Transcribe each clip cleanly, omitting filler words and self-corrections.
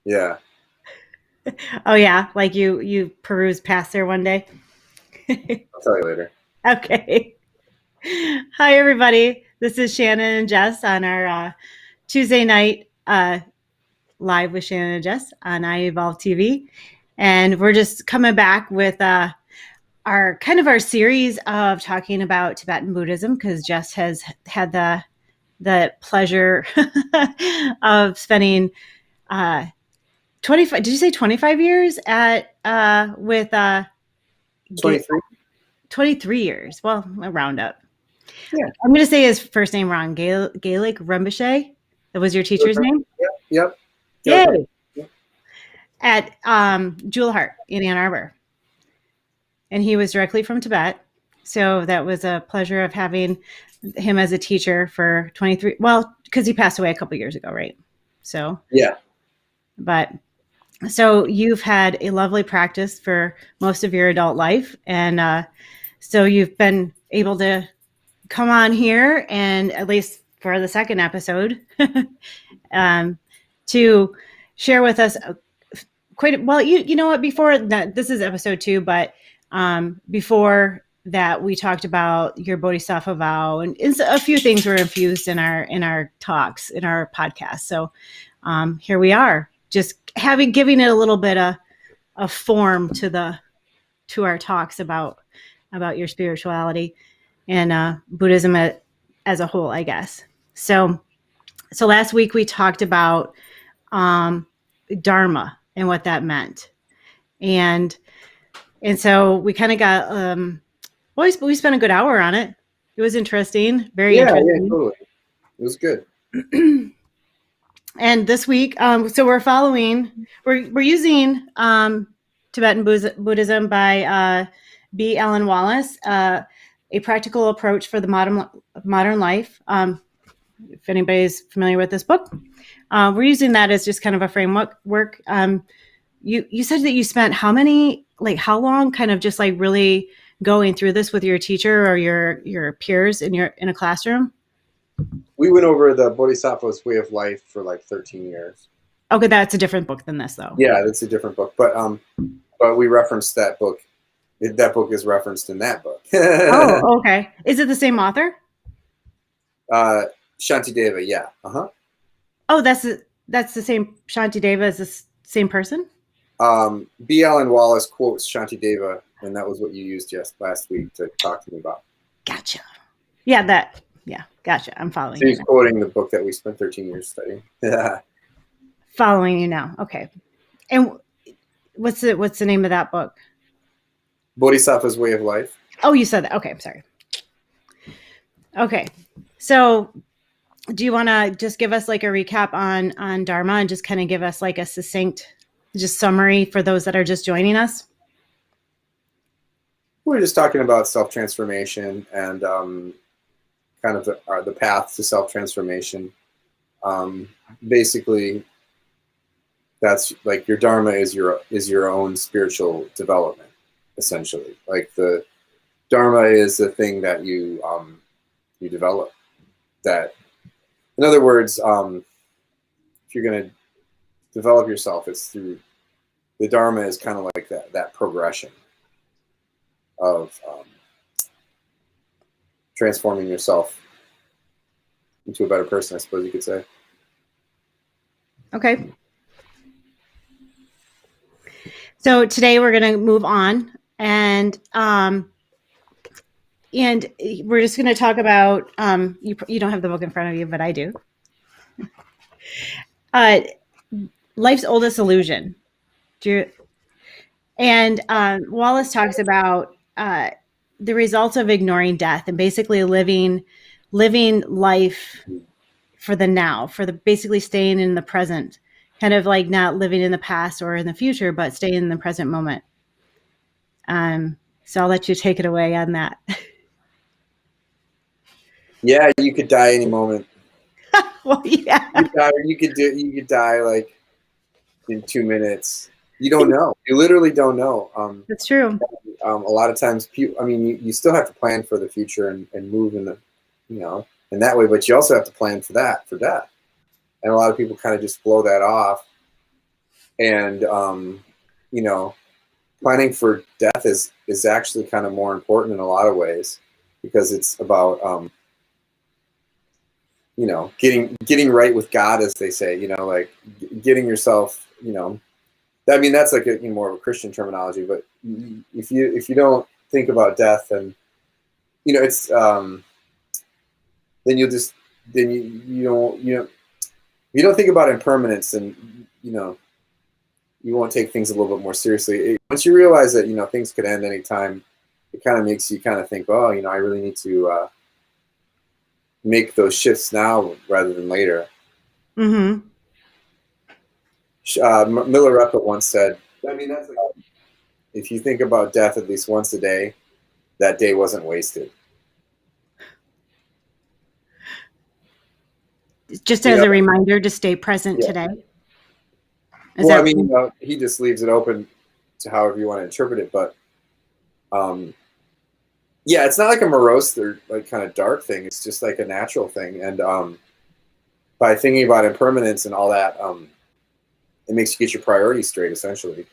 Yeah. Oh yeah, like you perused past there one day. I'll tell you later. Okay. Hi everybody. This is Shannon and Jess on our Tuesday night live with Shannon and Jess on iEvloveTV, and we're just coming back with our series of talking about Tibetan Buddhism because Jess has had the pleasure of spending 25. Did you say 25 years at with 23. 23 years? Well, a round up. Yeah. I'm going to say his first name wrong. Gaelic Rumbachet. That was your teacher's name? Yep. Yay. Yep. At Jewel Heart in Ann Arbor. And he was directly from Tibet. So that was a pleasure of having him as a teacher for 23. Well, because he passed away a couple years ago, right? So yeah. But so you've had a lovely practice for most of your adult life, and so you've been able to come on here, and at least for the second episode, to share with us quite well. You know what? Before that, this is episode 2, but before that, we talked about your Bodhisattva vow, and a few things were infused in our talks in our podcast. So here we are, just giving it a little bit of form to our talks about your spirituality and Buddhism as a whole, I guess. So last week we talked about Dharma and what that meant, and so we kind of got we spent a good hour on it. It was interesting, very interesting. Yeah, totally. It was good. And this week, so we're using Tibetan Buddhism by B. Alan Wallace, a practical approach for the modern life. If anybody's familiar with this book, we're using that as just kind of a framework. You said that you spent how long kind of just like really going through this with your teacher or your peers in a classroom? We went over the Bodhisattva's Way of Life for like 13 years. Okay, that's a different book than this, though. Yeah, that's a different book, but we referenced that book. That book is referenced in that book. Oh, okay. Is it the same author? Shantideva, yeah. Oh, that's the same Shantideva as the same person? B. Alan Wallace quotes Shantideva, and that was what you used just last week to talk to me about. Gotcha. Yeah, gotcha. I'm following. So he's quoting the book that we spent 13 years studying. Yeah. Following you now. Okay. And what's the name of that book? Bodhisattva's Way of Life. Oh, you said that. Okay, I'm sorry. Okay. So do you want to just give us like a recap on Dharma and just kind of give us like a succinct just summary for those that are just joining us? We're just talking about self-transformation and kind of the path to self-transformation. Basically, that's like your Dharma is your own spiritual development, essentially. Like the Dharma is the thing that you develop. That, in other words, if you're going to develop yourself, it's through the Dharma is kind of like that progression of transforming yourself into a better person, I suppose you could say. Okay. So today we're going to move on, and we're just going to talk about you don't have the book in front of you, but I do. Life's oldest illusion. And Wallace talks about the results of ignoring death and basically living life for the now, basically staying in the present, kind of like not living in the past or in the future, but staying in the present moment. So I'll let you take it away on that. Yeah, you could die any moment. Well, yeah. You could die like in 2 minutes. You don't know. You literally don't know. That's true. A lot of times, you still have to plan for the future and move in that way, but you also have to plan for death. And a lot of people kind of just blow that off And you know, planning for death is actually kind of more important in a lot of ways, because it's about you know, getting right with God, as they say. You know, like getting yourself, you know, I mean, that's like a, you know, more of a Christian terminology. But if you don't think about death, and you know, it's then you'll just then you if you don't think about impermanence, then you know, you won't take things a little bit more seriously. Once you realize that, you know, things could end anytime, it kind of makes you kind of think, oh, you know, I really need to make those shifts now rather than later. Mm-hmm. Miller Repka once said, I mean, that's like, if you think about death at least once a day, that day wasn't wasted. Just You as know? a reminder to stay present Yeah. today. Is Well, I that mean, you know, he just leaves it open to however you want to interpret it, but yeah, it's not like a morose or like kind of dark thing. It's just like a natural thing, and by thinking about impermanence and all that, it makes you get your priorities straight, essentially.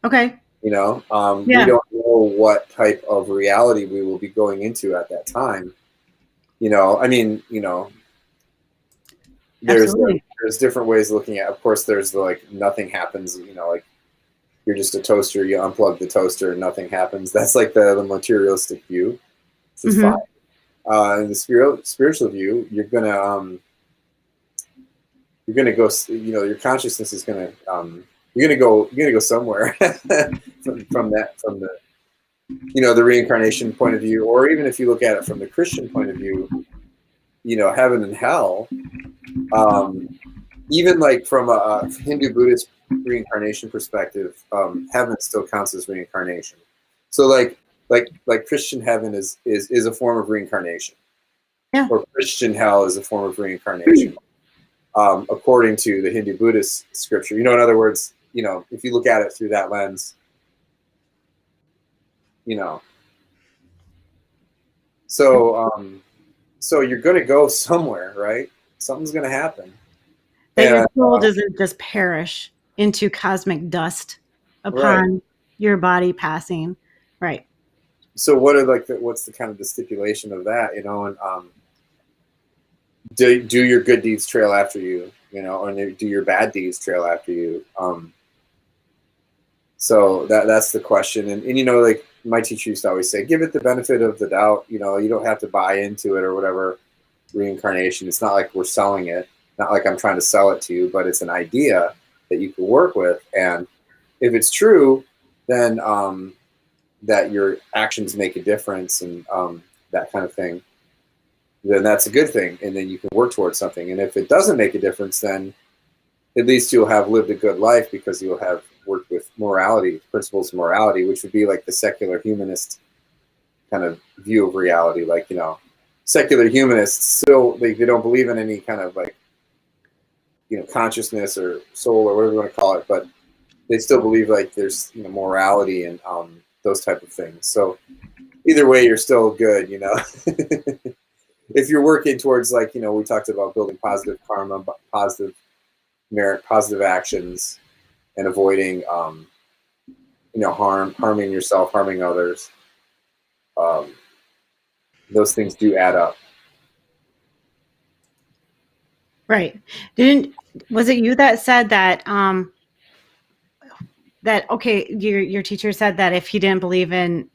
okay? You know, we Yeah, don't know what type of reality we will be going into at that time. You know, I mean, you know, absolutely. there's different ways of looking at. Of course, there's the like nothing happens. You know, like you're just a toaster. You unplug the toaster and nothing happens. That's like the materialistic view, which is fine. Mm-hmm. In the spiritual view, you're gonna go. You know, your consciousness is gonna you're gonna go somewhere from the, you know, the reincarnation point of view, or even if you look at it from the Christian point of view, you know, heaven and hell. Even like from a Hindu Buddhist reincarnation perspective, heaven still counts as reincarnation. So like Christian heaven is a form of reincarnation, Yeah. or Christian hell is a form of reincarnation, according to the Hindu Buddhist scripture. You know, in other words, you know, if you look at it through that lens, you know, so so you're going to go somewhere, right? Something's going to happen, That your and soul doesn't just perish into cosmic dust right. upon your body passing. Right. So what are like what's the kind of the stipulation of that, you know? And do your good deeds trail after you, you know, or do your bad deeds trail after you? So that's the question. And you know, like my teacher used to always say, give it the benefit of the doubt. You know, you don't have to buy into it or whatever. Reincarnation, it's not like we're selling it, not like I'm trying to sell it to you, but it's an idea that you can work with. And if it's true, then that your actions make a difference, and that kind of thing, then that's a good thing, and then you can work towards something. And if it doesn't make a difference, then at least you'll have lived a good life, because you'll have worked with morality, principles of morality, which would be like the secular humanist kind of view of reality. Like, you know, secular humanists still, they don't believe in any kind of like, you know, consciousness or soul or whatever you want to call it, but they still believe like there's, you know, morality and those type of things. So either way, you're still good, you know. If you're working towards, like, you know, we talked about building positive karma, positive merit, positive actions, and avoiding you know, harming yourself, harming others. um, those things do add up. Right. Didn't was it you that said that that okay, your teacher said that if he didn't believe in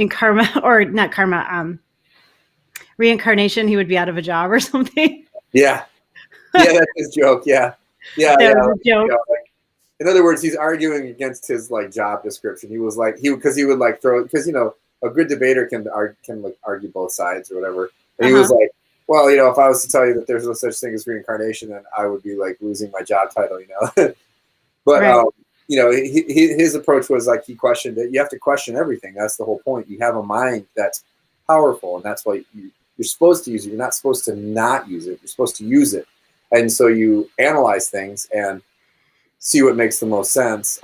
karma or not karma, reincarnation, he would be out of a job or something? Yeah, yeah, that's his joke. Yeah, yeah, That yeah. was Like, a joke. you know, like, in other words, he's arguing against his like job description. He was like, because he would like throw, because, you know, a good debater can like argue both sides or whatever. And he was Uh-huh. like, well, you know, if I was to tell you that there's no such thing as reincarnation, then I would be like losing my job title, you know. But Right. you know, his approach was like, he questioned it. You have to question everything. That's the whole point. You have a mind that's powerful, and that's why you're supposed to use it. You're not supposed to not use it. You're supposed to use it. And so you analyze things and see what makes the most sense.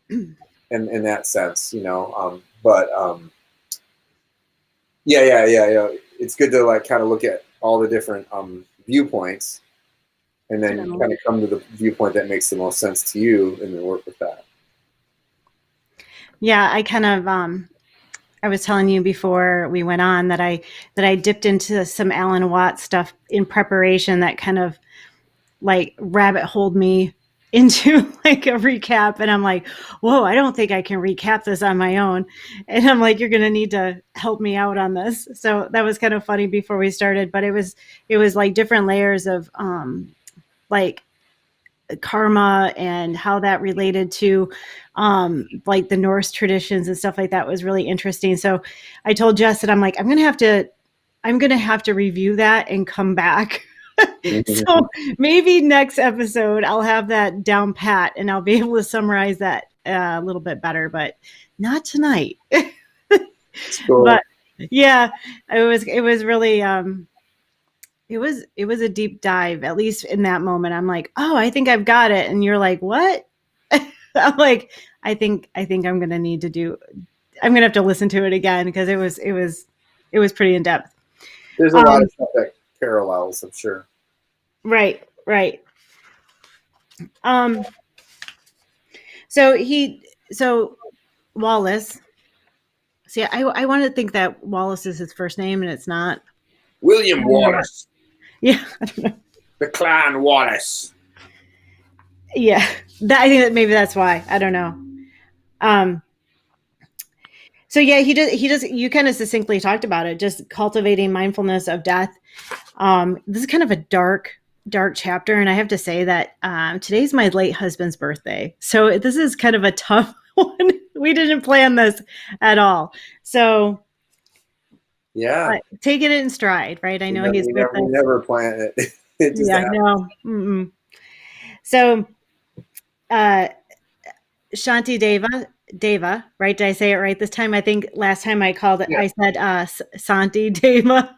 In that sense, you know. But yeah. It's good to like kind of look at all the different viewpoints, and then So, kind of come to the viewpoint that makes the most sense to you, and then work with that. yeah, I kind of I was telling you before we went on that I dipped into some Alan Watts stuff in preparation that kind of like rabbit holed me into like a recap, and I'm like, whoa, I don't think I can recap this on my own. And I'm like, you're gonna need to help me out on this. So that was kind of funny before we started, but it was like different layers of like karma and how that related to like the Norse traditions and stuff like that was really interesting. So I told Jess that I'm like, I'm gonna have to review that and come back. So maybe next episode I'll have that down pat and I'll be able to summarize that a little bit better, but not tonight. So But yeah, it was really it was a deep dive, at least in that moment. I'm like, oh, I think I've got it. And you're like, what? I'm like, I think I'm gonna have to listen to it again because it was pretty in depth. there's a lot Um, of stuff that parallels, I'm sure. right, right. Um, so Wallace. See, I want to think that Wallace is his first name, and it's not. I William don't know what. Wallace, Yeah, I don't know. the Clan Wallace. Yeah. I think that maybe that's why. I don't know. Um, so yeah, he does. You kind of succinctly talked about it, just cultivating mindfulness of death. This is kind of a dark chapter, and I have to say that today's my late husband's birthday, so this is kind of a tough one. We didn't plan this at all, so Yeah, taking it in stride, right? I know he's with we us. never plan it. It just Yeah, happened. no. Mm-mm. So, uh, Deva, right? Did I say it right this time? I think last time I called it, Yeah, I said Santi Deva.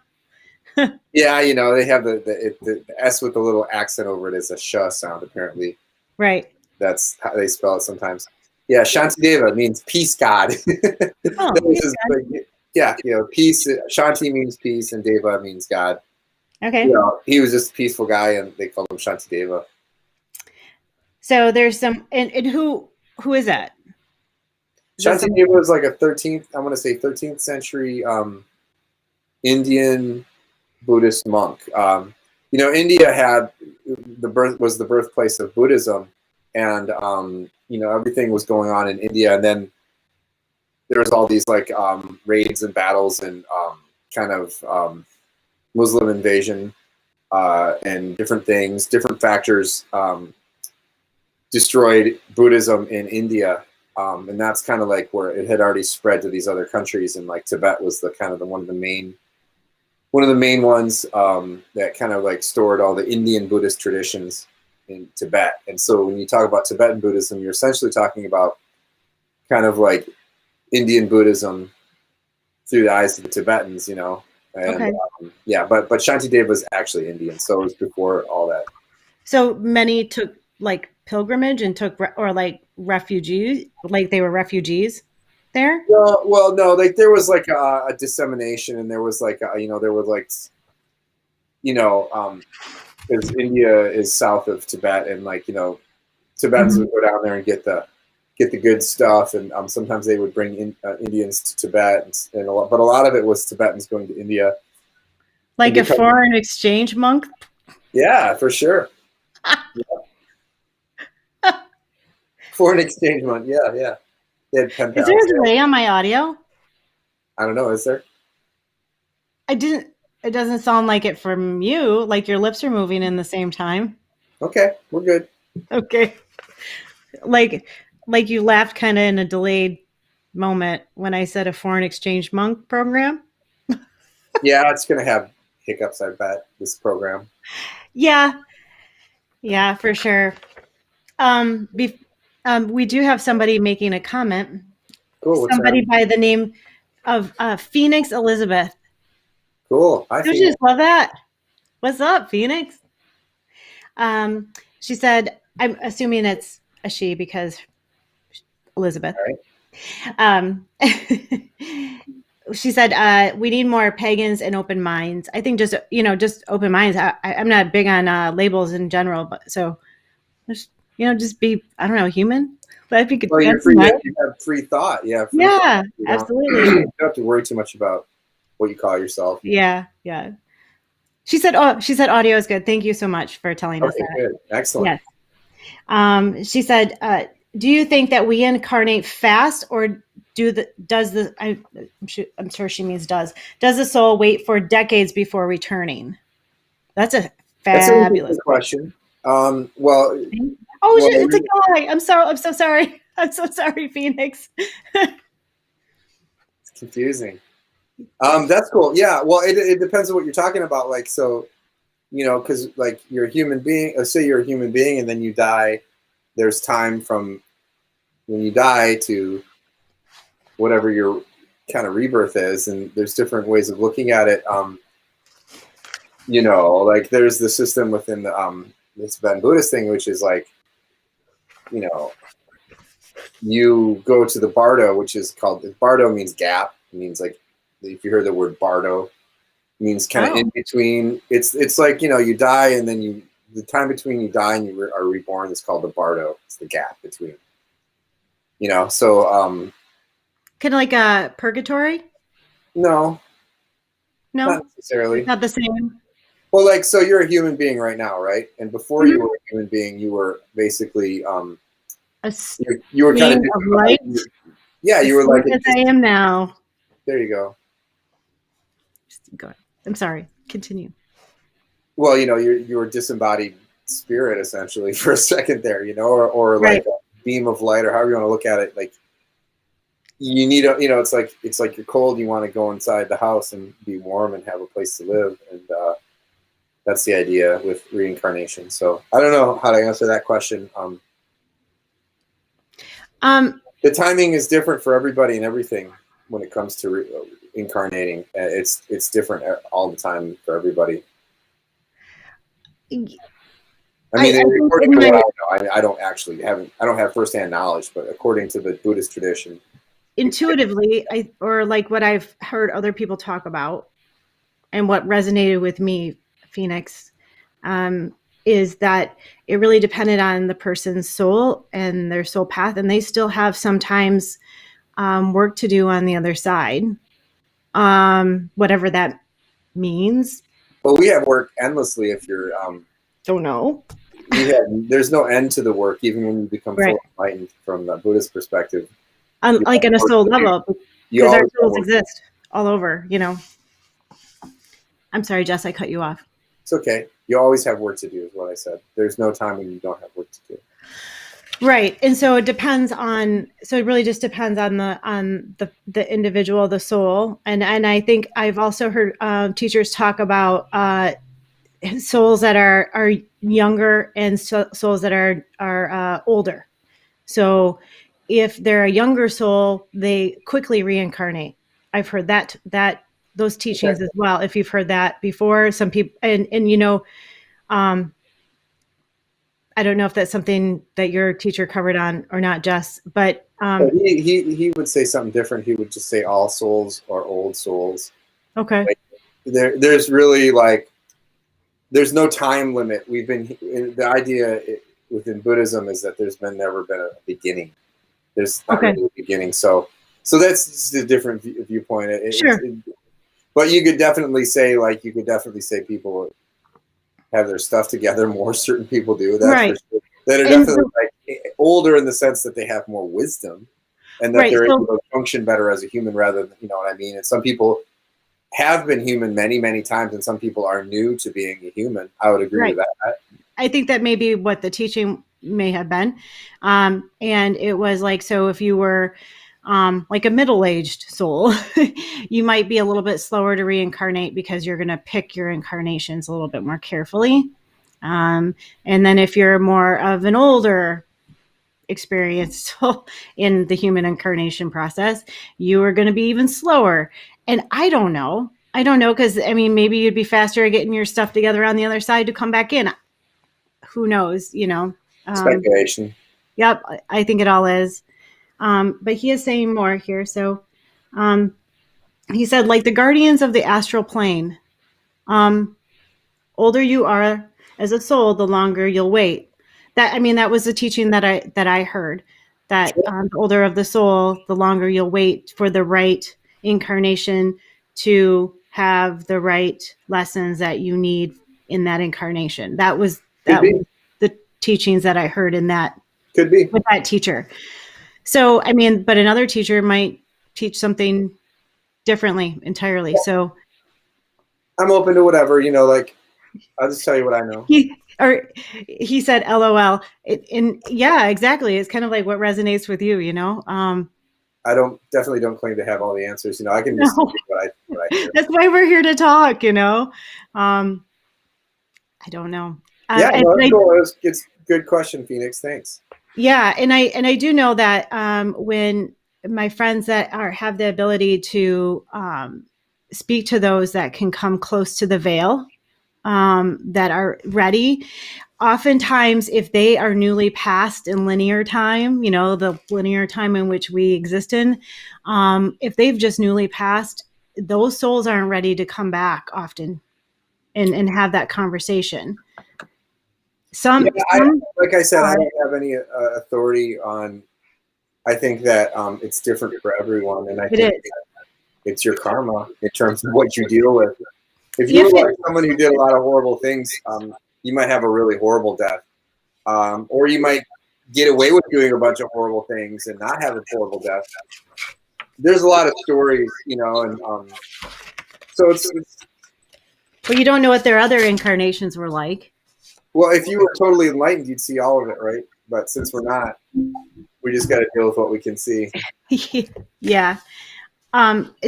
yeah. They have the S with the little accent over it is a sh sound. Apparently, Right. that's how they spell it sometimes. Yeah, Shantideva means peace god. Oh, That was peace his, God. yeah, peace. Shanti means peace, and Deva means God. Okay. He was just a peaceful guy, and they called him Shantideva. So there's some, and who is that? Is that some? Shantideva was like a 13th, I want to say 13th century Indian Buddhist monk. India had was the birthplace of Buddhism, and everything was going on in India, and then there was all these like raids and battles and kind of Muslim invasion and different things, different factors destroyed Buddhism in India, and that's kind of like where it had already spread to these other countries, and like Tibet was the kind of one of the main ones that kind of like stored all the Indian Buddhist traditions in Tibet. And so when you talk about Tibetan Buddhism, you're essentially talking about kind of like Indian Buddhism through the eyes of the Tibetans, and Okay. yeah, but Shantideva was actually Indian, so it was before all that. So many took like pilgrimage and or like refugees, like they were refugees there. Well, no, like there was like a dissemination, and there was like there was like you know, because India is south of Tibet, and like Tibetans would go down there and get the good stuff, and sometimes they would bring Indians to Tibet, and but a lot of it was Tibetans going to India. Like a foreign exchange monk. Yeah, for sure. Yeah. Foreign exchange monk. Yeah, yeah. They had pen Is there pals. a delay on my audio? I don't know. Is there? I didn't. It doesn't sound like it from you. Like your lips are moving in the same time. Okay, we're good. Okay. Like you laughed kind of in a delayed moment when I said a foreign exchange monk program. Yeah, it's gonna have hiccups. I bet this program. Yeah. Yeah, for sure. Um, be, we do have somebody making a comment. Cool. What's Somebody that? by the name of Phoenix Elizabeth. Cool. I Don't you think. just love that? What's up, Phoenix? She said, I'm assuming it's a she because Elizabeth. All right. Um, she said, we need more pagans and open minds. I think just, just open minds. I'm not big on labels in general, but so just, just be, I don't know, human. But I think Well, you're that's free. nice. You have free thought. Yeah, free Yeah, thought. You absolutely. you don't have to worry too much about what you call yourself. Yeah, yeah. She said audio is good. Thank you so much for telling us Okay, that. good, excellent. Yes. She said, do you think that we incarnate fast, or I'm sure she means does the soul wait for decades before returning? That's a That's an fabulous interesting question. question. Well, Oh, well, it's a guy. I'm so sorry. I'm so sorry, Phoenix. it's confusing. That's cool. Yeah. Well, it depends on what you're talking about. Like, so, because like you're a human being. Say you're a human being, and then you die. There's time from when you die to whatever your kind of rebirth is, and there's different ways of looking at it. Like there's the system within the this Zen Buddhist thing, which is like, you know, you go to the bardo, which is called bardo means gap. It means like if you hear the word bardo, it means kind of in between. It's like you die and then the time between you die and you are reborn is called the bardo. It's the gap between. So Kind of like a purgatory? no, No, not necessarily. not the same. Well, like so you're a human being right now, right? And before you Mhm. were a human being, you were basically A you were kind being of of light, yeah, you were like as I am now. there you go. Go ahead. I'm sorry. Continue. Well, you were disembodied spirit essentially for a second there, or Right. like a beam of light, or however you want to look at it. Like you need it's like you're cold, you want to go inside the house and be warm and have a place to live, and that's the idea with reincarnation. So I don't know how to answer that question. The timing is different for everybody and everything when it comes to incarnating. It's different all the time for everybody. I mean, according to what I know, I don't actually I don't have firsthand knowledge, but according to the Buddhist tradition, intuitively, or like what I've heard other people talk about, and what resonated with me, Phoenix, is that it really depended on the person's soul and their soul path, and they still have sometimes work to do on the other side, whatever that means. Well, we have work endlessly if you're. Don't know. There's no end to the work, even when you become Right. fully enlightened from the Buddhist perspective. Like on a soul level, because our souls exist all over. I'm sorry, Jess, I cut you off. It's okay. You always have work to do, is what I said. There's no time when you don't have work to do. Right. And so it really just depends on the individual, the soul. And I think I've also heard teachers talk about souls that are younger and souls that are older. So if they're a younger soul, they quickly reincarnate. I've heard that those teachings as well. If you've heard that before, some people, and I don't know if that's something that your teacher covered on or not, Jess, but he would say something different. He would just say all souls are old souls. Okay. Like, there's really there's no time limit. The idea within Buddhism is that there's never been a beginning. There's not really a beginning. So that's just a different viewpoint. Sure. But you could definitely say people have their stuff together more. Certain people do. That's right. For sure. That are definitely older in the sense that they have more wisdom and that they're able to function better as a human rather than, you know what I mean? And some people have been human many, many times, and some people are new to being a human. I would agree with that. I think that may be what the teaching may have been. And it was like, so if you were like a middle-aged soul, you might be a little bit slower to reincarnate because you're going to pick your incarnations a little bit more carefully. And then if you're more of an older experienced in the human incarnation process, you are going to be even slower. And I don't know because I mean, maybe you'd be faster at getting your stuff together on the other side to come back in. Who knows? Speculation. Yep, I think it all is. But he is saying more here. So he said, like the guardians of the astral plane, um, older you are as a soul, the longer you'll wait. That, I mean, that was the teaching that I heard. That the older of the soul, the longer you'll wait for the right incarnation to have the right lessons that you need in that incarnation. That was the teachings that I heard in that Could be. with that teacher. So, I mean, but another teacher might teach something differently entirely. So I'm open to whatever, like I'll just tell you what I know. he said LOL. And yeah, exactly. It's kind of like what resonates with you, I definitely don't claim to have all the answers. I can no. just tell you what I hear. That's why we're here to talk, I don't know. Yeah, cool. It's a good question, Phoenix. Thanks. Yeah, and I do know that when my friends that have the ability to speak to those that can come close to the veil, that are ready, oftentimes if they are newly passed in linear time, the linear time in which we exist in, if they've just newly passed, those souls aren't ready to come back often and have that conversation. Like I said, I don't have any authority on. I think that it's different for everyone, and I think it's your karma in terms of what you deal with. If you're like someone who did a lot of horrible things, you might have a really horrible death, or you might get away with doing a bunch of horrible things and not have a horrible death. There's a lot of stories, and so it's. But you don't know what their other incarnations were like. Well, if you were totally enlightened, you'd see all of it, right? But since we're not, we just got to deal with what we can see. Yeah.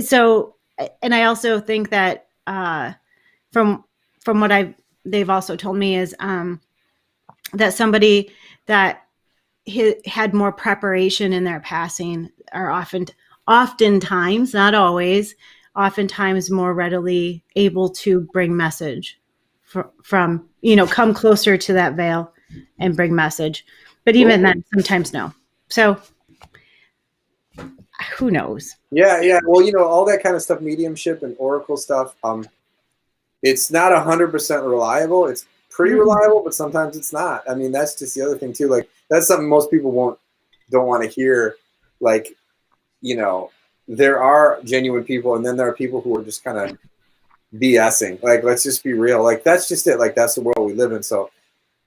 So, and I also think that from what they've also told me is that somebody that had more preparation in their passing are oftentimes, not always, oftentimes more readily able to bring message from come closer to that veil and bring message. But even then, sometimes no. So who knows? Yeah. Well, all that kind of stuff, mediumship and oracle stuff, it's not 100% reliable. It's pretty reliable, but sometimes it's not. I mean, that's just the other thing too. Like, that's something most people don't want to hear. Like, there are genuine people, and then there are people who are just kind of BSing. Like, let's just be real. Like, that's just it. Like, that's the world we live in. So,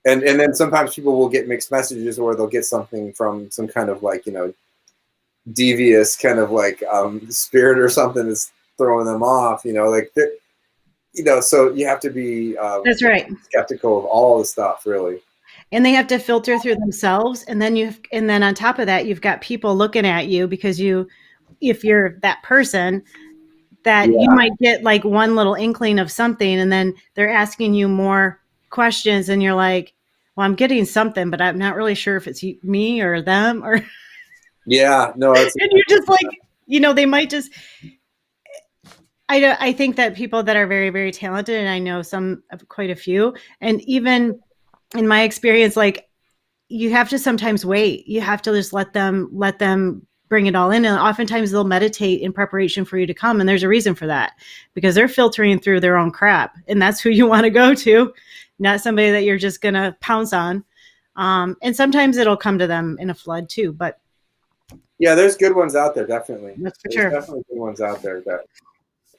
and then sometimes people will get mixed messages, or they'll get something from some kind of like, devious kind of like spirit or something is throwing them off. Like, so you have to be that's right, skeptical of all the stuff, really. And they have to filter through themselves, and then on top of that, you've got people looking at you because if you're that person, that you might get like one little inkling of something, and then they're asking you more questions, and you're like, well, I'm getting something, but I'm not really sure if it's me or them or. Yeah, no. And you're just like, they might just. I think that people that are very, very talented, and I know quite a few, and even in my experience, like, you have to sometimes wait. You have to just let them bring it all in. And oftentimes they'll meditate in preparation for you to come. And there's a reason for that, because they're filtering through their own crap. And that's who you want to go to, not somebody that you're just going to pounce on. And sometimes it'll come to them in a flood too. But yeah, there's good ones out there. Definitely. That's for sure. Definitely good ones out there that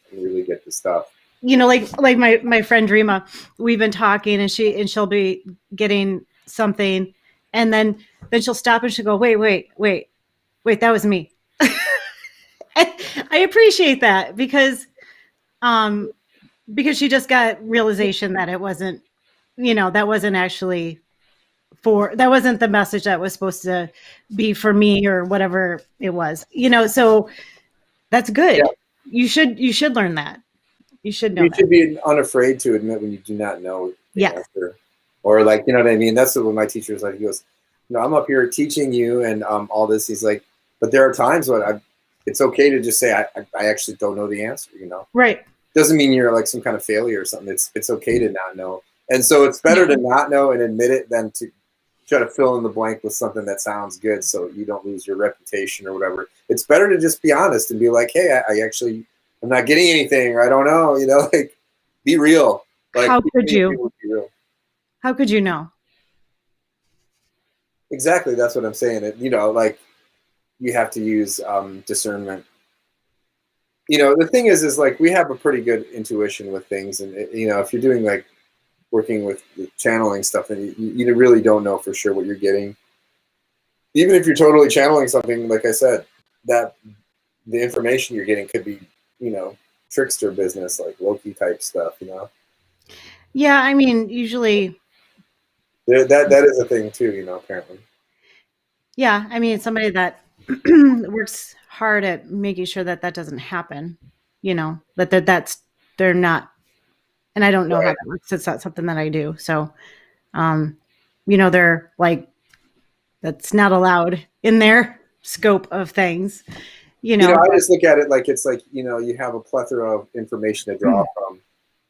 can really get the stuff. Like my friend Dreama, we've been talking, and she'll be getting something, and then she'll stop and she'll go, wait, that was me. I appreciate that because she just got realization that it wasn't, that wasn't actually that wasn't the message that was supposed to be for me or whatever it was, so that's good. Yeah. You should learn that. You should know. You should be unafraid to admit when you do not know the answer. Or like, you know what I mean? That's what my teacher was like. He goes, I'm up here teaching you and all this. He's like, but there are times when it's okay to just say, I actually don't know the answer, Right. Doesn't mean you're like some kind of failure or something. It's okay to not know. And so it's better to not know and admit it than to try to fill in the blank with something that sounds good so you don't lose your reputation or whatever. It's better to just be honest and be like, hey, I actually I'm not getting anything, or I don't know, like be real. Like How could you? be real. How could you know? Exactly, that's what I'm saying. Like you have to use discernment. The thing is like we have a pretty good intuition with things, and if you're doing like working with channeling stuff, and you really don't know for sure what you're getting. Even if you're totally channeling something, like I said, that the information you're getting could be, trickster business, like Loki type stuff, Yeah, I mean, usually. That is a thing too, apparently. Yeah, I mean, somebody that works hard at making sure that that doesn't happen. That's they're not, and I don't know how Right. that works. It's not something that I do. So, um, they're like, that's not allowed in their scope of things. I just look at it like it's like, you have a plethora of information to draw from.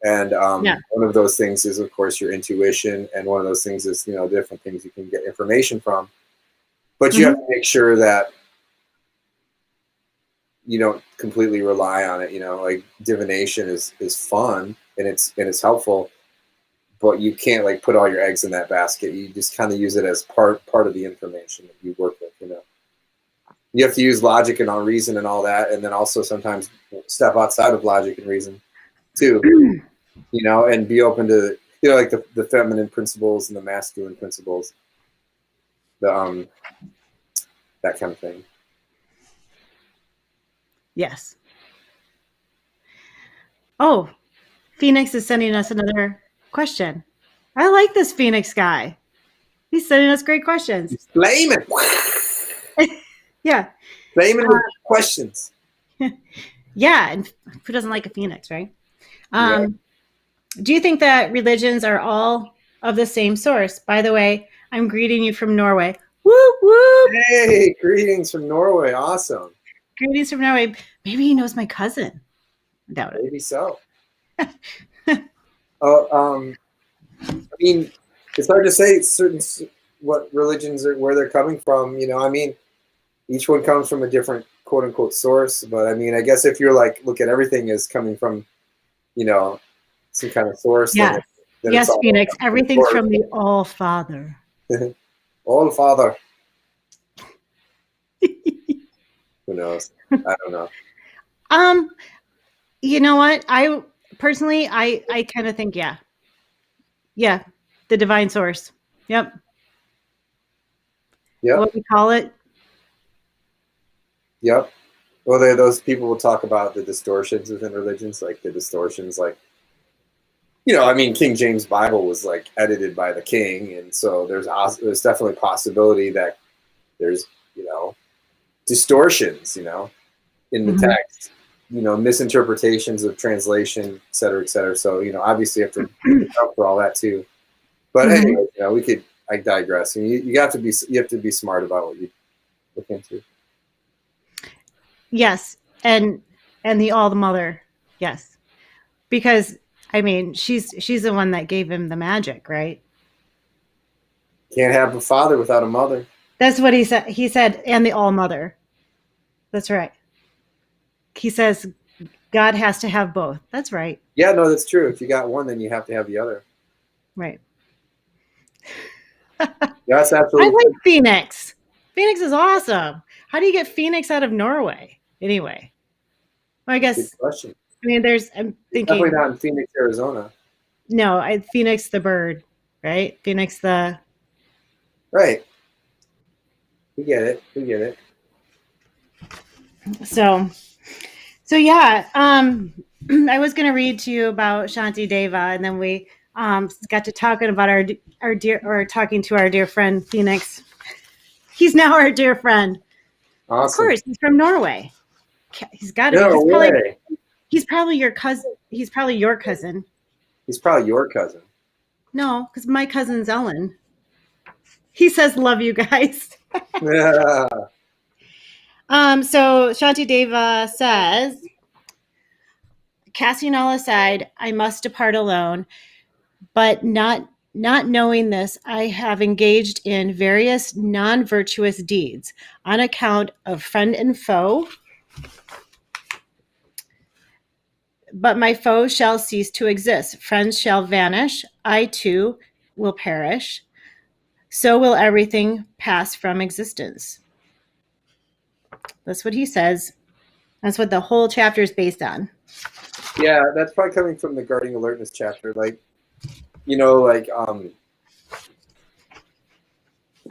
And Yeah. one of those things is, of course, your intuition. And one of those things is, different things you can get information from. But you have to make sure that you don't completely rely on it. Like divination is fun and it's helpful, but you can't like put all your eggs in that basket. You just kind of use it as part of the information that you work with. You have to use logic and all reason and all that, and then also sometimes step outside of logic and reason too. And be open to like the feminine principles and the masculine principles, the that kind of thing. Yes. Oh, Phoenix is sending us another question. I like this Phoenix guy. He's sending us great questions. He's flaming. Yeah. Flaming with questions. Yeah. And who doesn't like a Phoenix, right? Yeah. Do you think that religions are all of the same source? By the way, I'm greeting you from Norway. Whoop, whoop. Hey, greetings from Norway. Awesome. Greetings from Norway. Maybe he knows my cousin. I doubt it. Maybe so. I mean, it's hard to say what religions are, where they're coming from. I mean, each one comes from a different quote unquote source. But I mean, I guess if you're like, look at everything as coming from, some kind of source. Yeah. Then Yes, Phoenix. Everything's from the All Father. All Father. Who knows? I don't know. You know what? I personally, I kind of think, yeah, the divine source. Yep. What we call it. Yep. Well, those people will talk about the distortions within religions, like the distortions, like, I mean, King James Bible was like edited by the king, and so there's definitely a possibility that there's distortions, in the text, misinterpretations of translation, et cetera, et cetera. So obviously you have to account for all that too. But anyway, I digress. I mean, you have to be smart about what you look into. Yes, and the All the Mother, yes, because I mean she's the one that gave him the magic, right? Can't have a father without a mother. That's what he said. He said, and the All Mother. That's right. He says God has to have both. That's right. Yeah, no, that's true. If you got one, then you have to have the other. Right. That's absolutely. I like Phoenix. Phoenix is awesome. How do you get Phoenix out of Norway? Anyway, well, I guess. Good question. I mean, I'm thinking definitely not in Phoenix, Arizona. No, Phoenix the bird, right? Phoenix the. Right. We get it. So yeah. I was going to read to you about Shanti Deva, and then we got to talking about talking to our dear friend Phoenix. He's now our dear friend. Awesome. Of course, he's from Norway. He's got to be. He's probably your cousin. He's probably your cousin. He's probably your cousin. No, because my cousin's Ellen. He says, "Love you guys." Yeah. So Shanti Deva says, casting all aside, I must depart alone, but not knowing this, I have engaged in various non-virtuous deeds on account of friend and foe, but my foes shall cease to exist. Friends shall vanish. I too will perish. So will everything pass from existence. That's what he says. That's what the whole chapter is based on. Yeah, that's probably coming from the guarding alertness chapter. Like, you know, like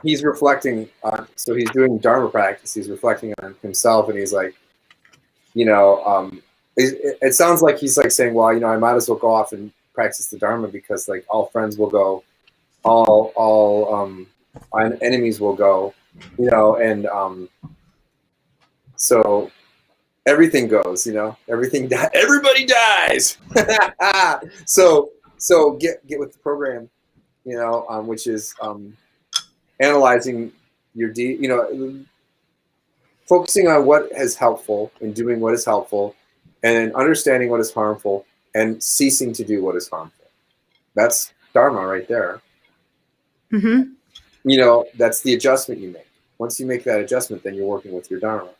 he's reflecting on, so he's doing Dharma practice. He's reflecting on himself, and he's like, you know, it sounds like he's like saying, well, you know, I might as well go off and practice the Dharma because like all friends will go, all enemies will go, you know, and so everything goes, you know, everybody dies. so get with the program, you know, which is analyzing your you know, focusing on what is helpful and doing what is helpful, and understanding what is harmful and ceasing to do what is harmful. That's Dharma right there. Mm-hmm. You know, that's the adjustment you make. Once you make that adjustment, then you're working with your Dharma.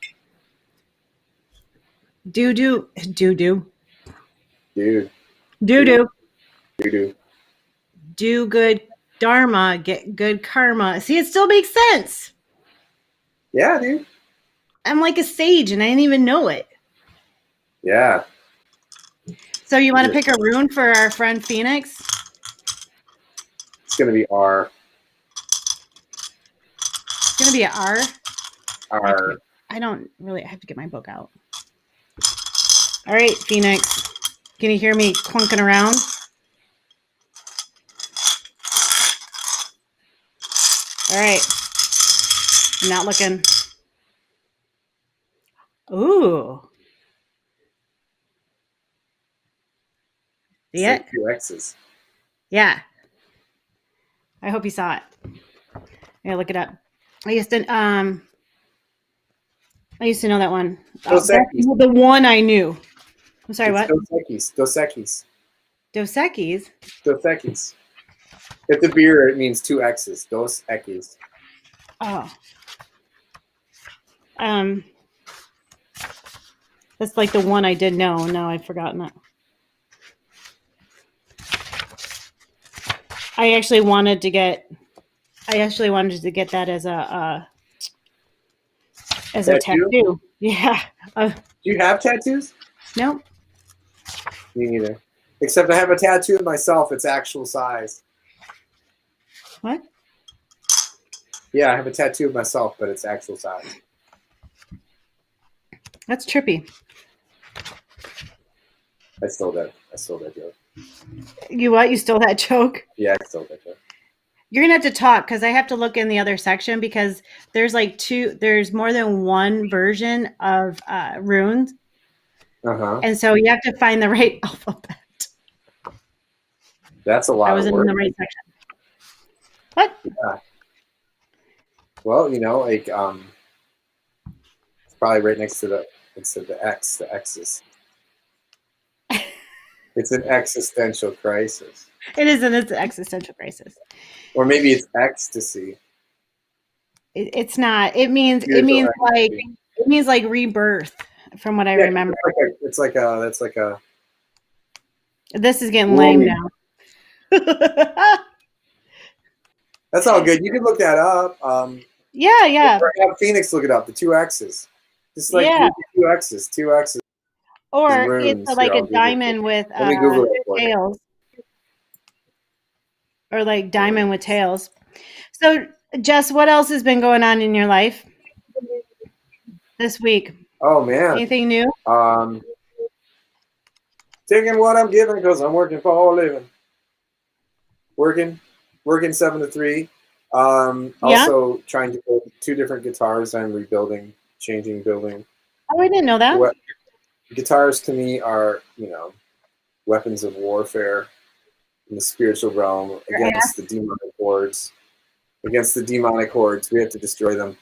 Do. Dude. Do good Dharma, get good karma. See, it still makes sense. Yeah, dude. I'm like a sage and I didn't even know it. Yeah. So you want to pick a rune for our friend Phoenix? It's going to be R. It's going to be an R? R. I don't really, I have to get my book out. All right, Phoenix. Can you hear me clunking around? All right. I'm not looking. Ooh. See it? Like 2 X's. Yeah. I hope you saw it. I gotta look it up. I used to know that one. That's the one I knew. I'm sorry, what? Dos Equis. Dos Equis? Dos Equis. If the beer, it means 2 X's. Dos Equis. Oh. That's like the one I did know. Now I've forgotten it. I actually wanted to get that as a tattoo. Yeah. Do you have tattoos? No. Me neither. Except I have a tattoo of myself. It's actual size. What? Yeah, I have a tattoo of myself, but it's actual size. That's trippy. I stole that joke. You what? You stole that joke? Yeah, I stole that joke. You're gonna have to talk because I have to look in the other section because there's there's more than one version of runes. And so you have to find the right alphabet. That's a lot. I was in the right section. What? Yeah. Well, you know, like it's probably right next to the X, the X's. It's an existential crisis. It is an existential crisis. Or maybe it's ecstasy. It's not. It means like rebirth, from what I remember. It's like a. This is getting lame now. That's all good. You can look that up. Yeah. Or have Phoenix look it up. The 2 X's. Just like 2 X's. 2 X's. Or it's like a diamond with tails. Or like diamond with tails. So, Jess, what else has been going on in your life this week? Oh man. Anything new? Taking what I'm given because I'm working for a living. Working 7 to 3. Also trying to build 2 different guitars. I'm rebuilding, building. Oh, I didn't know that. Guitars to me are, you know, weapons of warfare in the spiritual realm against the demonic hordes. Against the demonic hordes, we have to destroy them.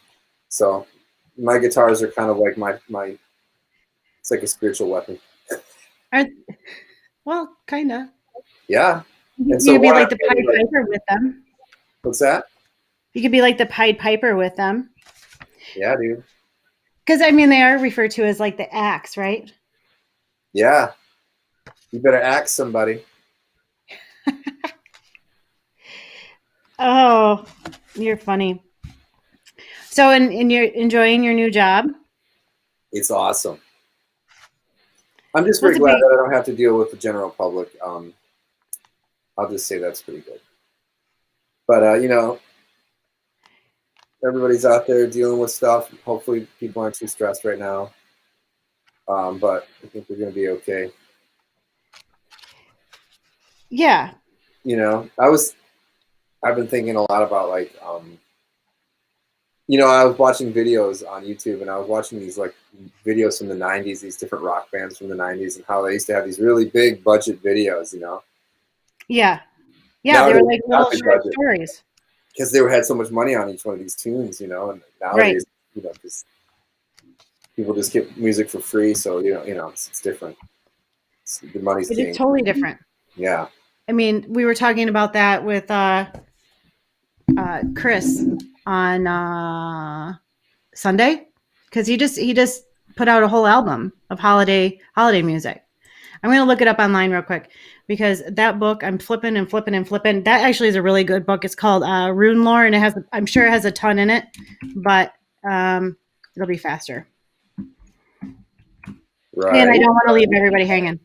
So my guitars are kind of like my it's like a spiritual weapon. Well, kind of. Yeah. You could be like the Pied Piper with them. What's that? You could be like the Pied Piper with them. Yeah, dude. Because, I mean, they are referred to as like the axe, right? Yeah. You better ask somebody. Oh, you're funny. So, and you're enjoying your new job? It's awesome. I'm just very That's a glad big, that I don't have to deal with the general public. I'll just say that's pretty good. But everybody's out there dealing with stuff. Hopefully, people aren't too stressed right now. But I think we're going to be okay. yeah. I've been thinking a lot about like, I was watching videos on YouTube, and I was watching these like videos from the '90s, these different rock bands from the '90s, and how they used to have these really big budget videos. Yeah. Yeah. They were Nowadays, like not little big short budget stories. because they had so much money on each one of these tunes, and Right. nowadays, just people just get music for free, so it's different. The money's It is king. totally different. Yeah. I mean, we were talking about that with Chris on Sunday because he just put out a whole album of holiday music. I'm going to look it up online real quick because that book I'm flipping and flipping and flipping. That actually is a really good book. It's called Rune Lore, and I'm sure it has a ton in it, but it'll be faster. And I Right. don't want to leave everybody hanging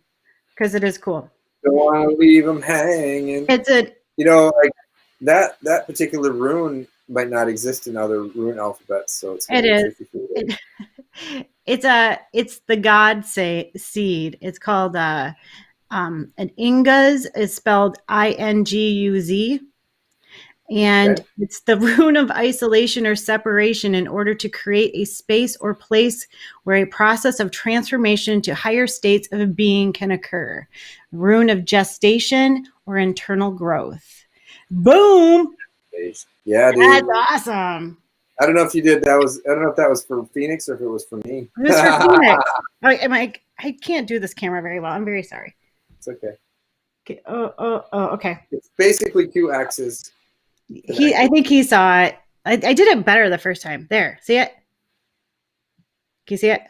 because it is cool. Don't want to leave them hanging. It's a Like that particular rune might not exist in other rune alphabets, so it's going it to be is tricky for you. it's the God seed. It's called an Inguz is spelled Inguz. And Okay. it's the rune of isolation or separation in order to create a space or place where a process of transformation to higher states of being can occur. Rune of gestation or internal growth. Boom! Yeah, That's dude. awesome. I don't know if you did. I don't know if that was for Phoenix or if it was for me. It was for Phoenix. I can't do this camera very well. I'm very sorry. It's okay. Okay. Okay. It's basically two X's. I think he saw it. I did it better the first time. There. See it? Can you see it?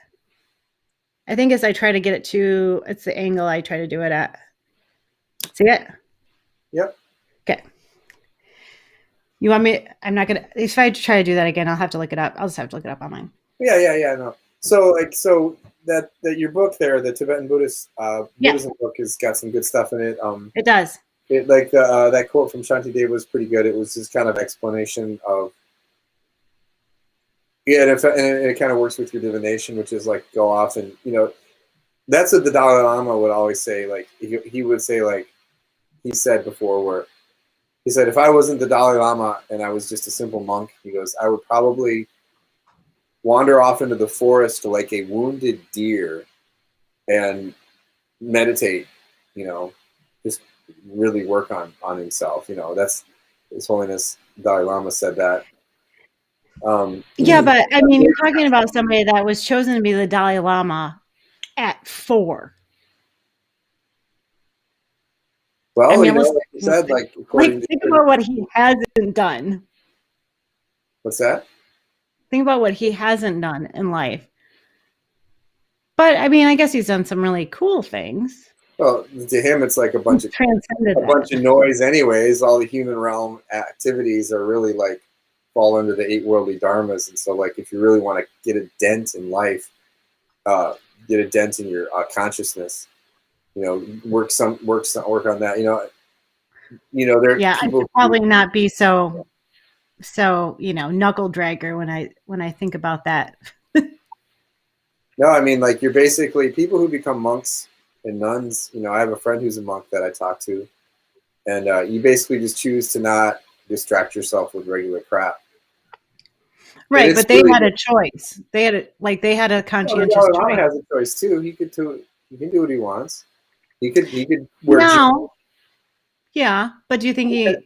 I think as I try to get it to, it's the angle I try to do it at. See it? Yep. Okay. You want me? I'm not gonna. If I try to do that again, I'll have to look it up. I'll just have to look it up online. Yeah. No. So that your book there, the Tibetan Buddhist Buddhism book, has got some good stuff in it. It does. It like that quote from Shanti Deva was pretty good. It was just kind of explanation of and it kind of works with your divination, which is like go off and that's what the Dalai Lama would always say. Like he would say, like he said before, where he said, if I wasn't the Dalai Lama and I was just a simple monk, he goes, I would probably wander off into the forest like a wounded deer and meditate, just really work on himself. That's His Holiness Dalai Lama said that. Yeah, but I mean, you're talking about somebody that was chosen to be the Dalai Lama at 4. Well, I mean, like you said, like according think about what he hasn't done. What's that? Think about what he hasn't done in life. But I mean, I guess he's done some really cool things. Well, to him, it's like a bunch of noise, anyways. All the human realm activities are really like fall under the 8 worldly dharmas, and so like if you really want to get a dent in life, get a dent in your consciousness, work on that. There. Yeah, I should probably not be so knuckle dragger when I think about that. No, I mean, like you're basically people who become monks and nuns. I have a friend who's a monk that I talk to, and you basically just choose to not distract yourself with regular crap. Right, but they had a choice. They had a conscientious choice. Dalai has a choice too. He can do what he wants. He could wear no. Yeah, but do you think he had,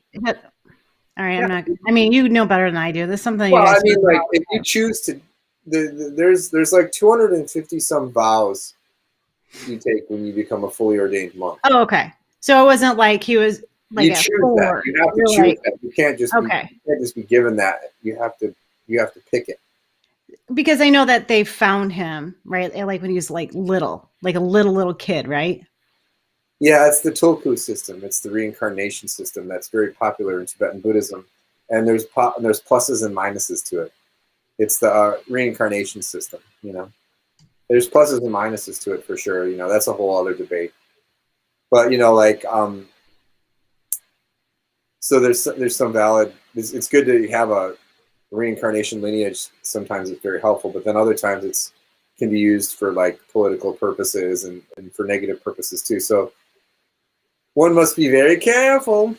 all right, I'm not. I mean, you know better than I do. There's something. Well, I mean, like if you choose to, there's like 250 some vows you take when you become a fully ordained monk. Oh, okay. So it wasn't like he was like you choose that. You have to choose that. You can't just be given that. You have to pick it. Because I know that they found him, right? Like when he was like little, like a little kid, right? Yeah, it's the Tulku system. It's the reincarnation system that's very popular in Tibetan Buddhism, and there's pluses and minuses to it. It's the reincarnation system. You know, there's pluses and minuses to it for sure. You know, that's a whole other debate. But you know, like so there's some valid. It's good to have a reincarnation lineage. Sometimes it's very helpful, but then other times it's can be used for like political purposes and for negative purposes too. So one must be very careful.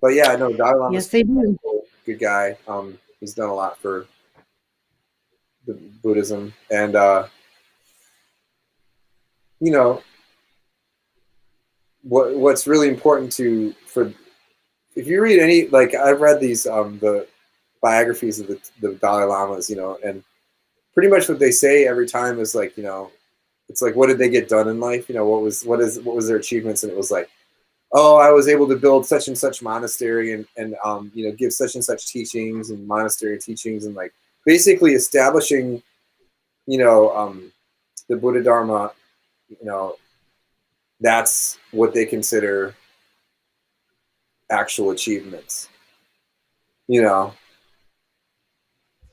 But yeah, no, Dalai Lama's Yes, they do. a good guy. He's done a lot for the Buddhism, and you know what's really important to for if you read any like I've read these the biographies of the Dalai Lamas, you know, and pretty much what they say every time is like, you know, it's like what did they get done in life? You know, what was their achievements, and it was like, oh, I was able to build such and such monastery and you know, give such and such teachings and monastery teachings and like basically establishing, you know, the Buddha Dharma, you know, that's what they consider actual achievements, you know.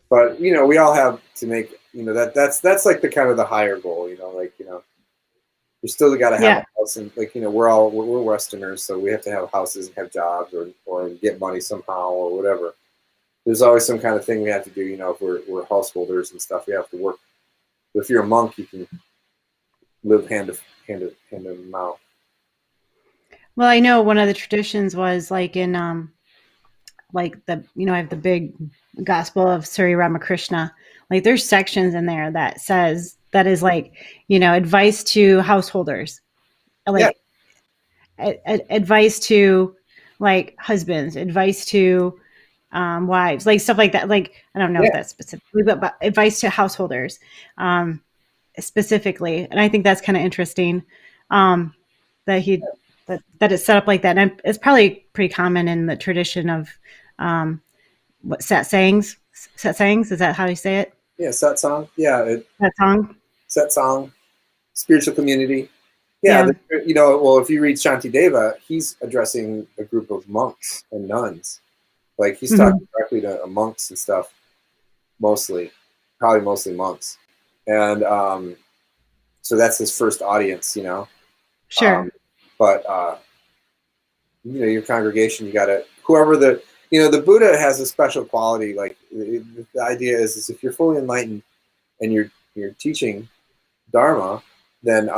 But you know, we all have to make, you know, that's like the kind of the higher goal, you know, like, you know, you still got to have a house, and like, you know, we're Westerners, so we have to have houses and have jobs or get money somehow or whatever. There's always some kind of thing we have to do, you know, if we're householders and stuff, we have to work. If you're a monk, you can live hand to mouth. Well, I know one of the traditions was like in like the, you know, I have the big Gospel of Sri Ramakrishna. Like there's sections in there that says that is like, you know, advice to householders, like advice to like husbands, advice to wives, like stuff like that. Like I don't know if that's specifically, but advice to householders specifically. And I think that's kind of interesting that he that it's set up like that. And it's probably pretty common in the tradition of what satsang is that how you say it? Yeah, satsang. Yeah, satsang, spiritual community. Yeah, you know, well, if you read Shantideva, he's addressing a group of monks and nuns. Like he's talking directly to monks and stuff, probably mostly monks. And so that's his first audience, you know. Sure. But you know, your congregation, you got to whoever the, you know, the Buddha has a special quality. Like the idea is if you're fully enlightened and you're teaching Dharma, then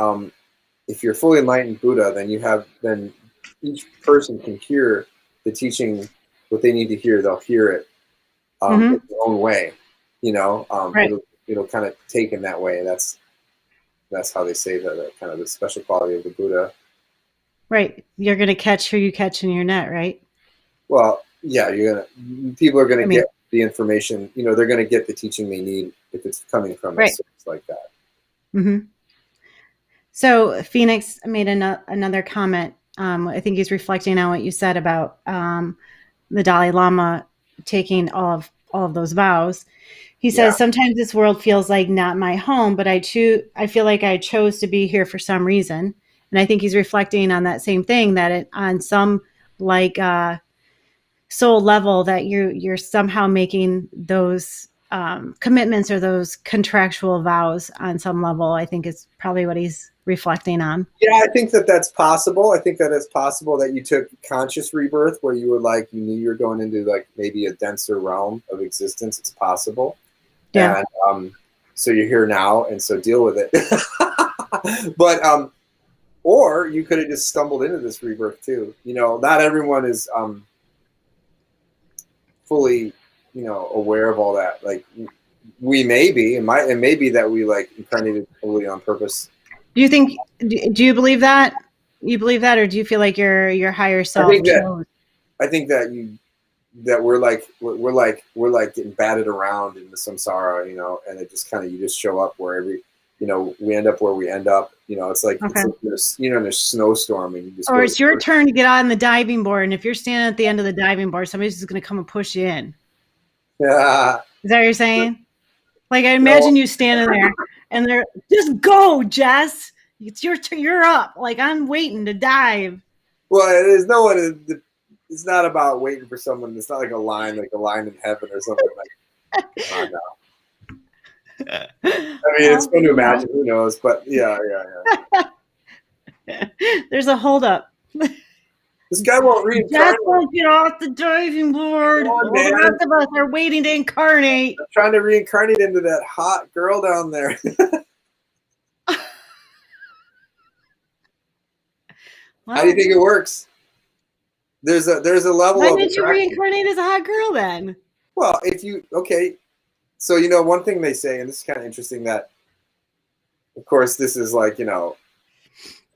if you're fully enlightened Buddha, then each person can hear the teaching, what they need to hear. They'll hear it in their own way, you know. It'll kind of take in that way. That's how they say that kind of the special quality of the Buddha. Right, you're gonna catch who you catch in your net, right? Well, yeah, people are gonna get the information. You know, they're gonna get the teaching they need if it's coming from a source like that. Mm-hmm. So Phoenix made another comment. I think he's reflecting on what you said about the Dalai Lama taking all of those vows. He says, sometimes this world feels like not my home, but I feel like I chose to be here for some reason. And I think he's reflecting on that same thing, that on some like soul level that you're somehow making those commitments or those contractual vows on some level. I think is probably what he's reflecting on. Yeah, I think that's possible. I think that it's possible that you took conscious rebirth where you were like, you knew you were going into like maybe a denser realm of existence. It's possible. Yeah. And so you're here now, and so deal with it. But or you could have just stumbled into this rebirth too. You know, not everyone is fully, you know, aware of all that. Like we may be, it may be that we like incarnated fully on purpose. Do you think? Do you believe that? You believe that, or do you feel like your higher self? I think that we're like getting batted around in the samsara, you know, and it just kind of you just show up wherever, you know, we end up where we end up. You know, it's like, you know, in a snowstorm, and you just. Or it's your turn to get on the diving board, and if you're standing at the end of the diving board, somebody's just going to come and push you in. Yeah. Is that what you're saying? Like I imagine you standing there, And they're just go, Jess. It's you're up. Like I'm waiting to dive. Well, there's no one. It's not about waiting for someone. It's not like a line in heaven or something like. Oh, no. I mean, it's fun to imagine. Who knows? But yeah. There's a holdup. This guy won't reincarnate. Jess won't get off the diving board. Come on, All the rest of us are waiting to incarnate. I'm trying to reincarnate into that hot girl down there. Well, how do you think it works? There's a level why of. Why did you reincarnate as a hot girl then? Well, so one thing they say, and this is kind of interesting, that of course this is like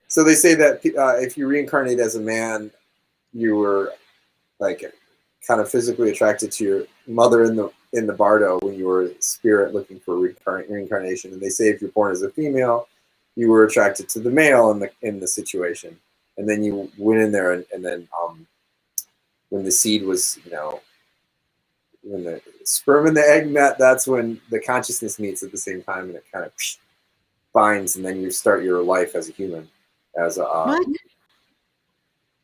so they say that if you reincarnate as a man, you were like kind of physically attracted to your mother in the bardo when you were a spirit looking for reincarnation, and they say if you're born as a female, you were attracted to the male in the situation, and then you went in there and then when the seed was when the sperm and the egg met, that's when the consciousness meets at the same time, and it kind of binds, and then you start your life as a human. As a what?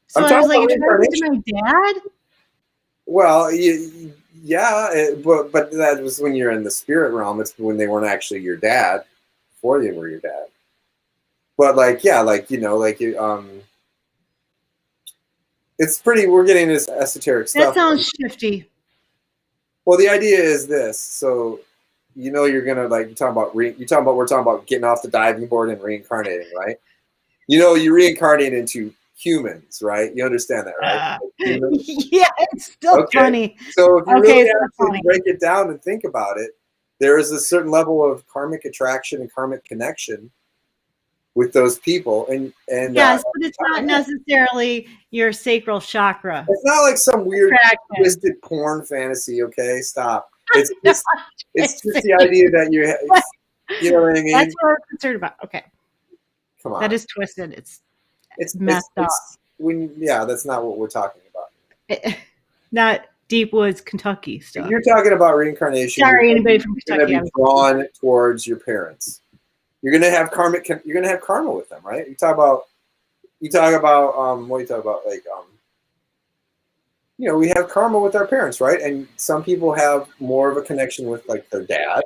So I'm I was like attracted to my dad. Well, but that was when you're in the spirit realm. It's when they weren't actually your dad, before they were your dad. But it's pretty. We're getting this esoteric stuff. That sounds shifty. Well, the idea is this. So, you're gonna we're talking about getting off the diving board and reincarnating, right? You reincarnate into humans, right? You understand that, right? Yeah, it's still funny. So if you really have to break it down and think about it, there is a certain level of karmic attraction and karmic connection with those people, and yes, but it's not necessarily your sacral chakra. It's not like some weird twisted porn fantasy. Okay, stop. It's just the idea that you know what I mean. That's what we're concerned about. Okay, come on, that is twisted. It's messed up. That's not what we're talking about. Not Deep Woods, Kentucky stuff. If you're talking about reincarnation. Sorry, anybody from Kentucky. You're going to be drawn towards your parents. You're going to have karma. You're going to have karma with them, right? You talk about. What do you talk about? Like, we have karma with our parents, right? And some people have more of a connection with like their dad.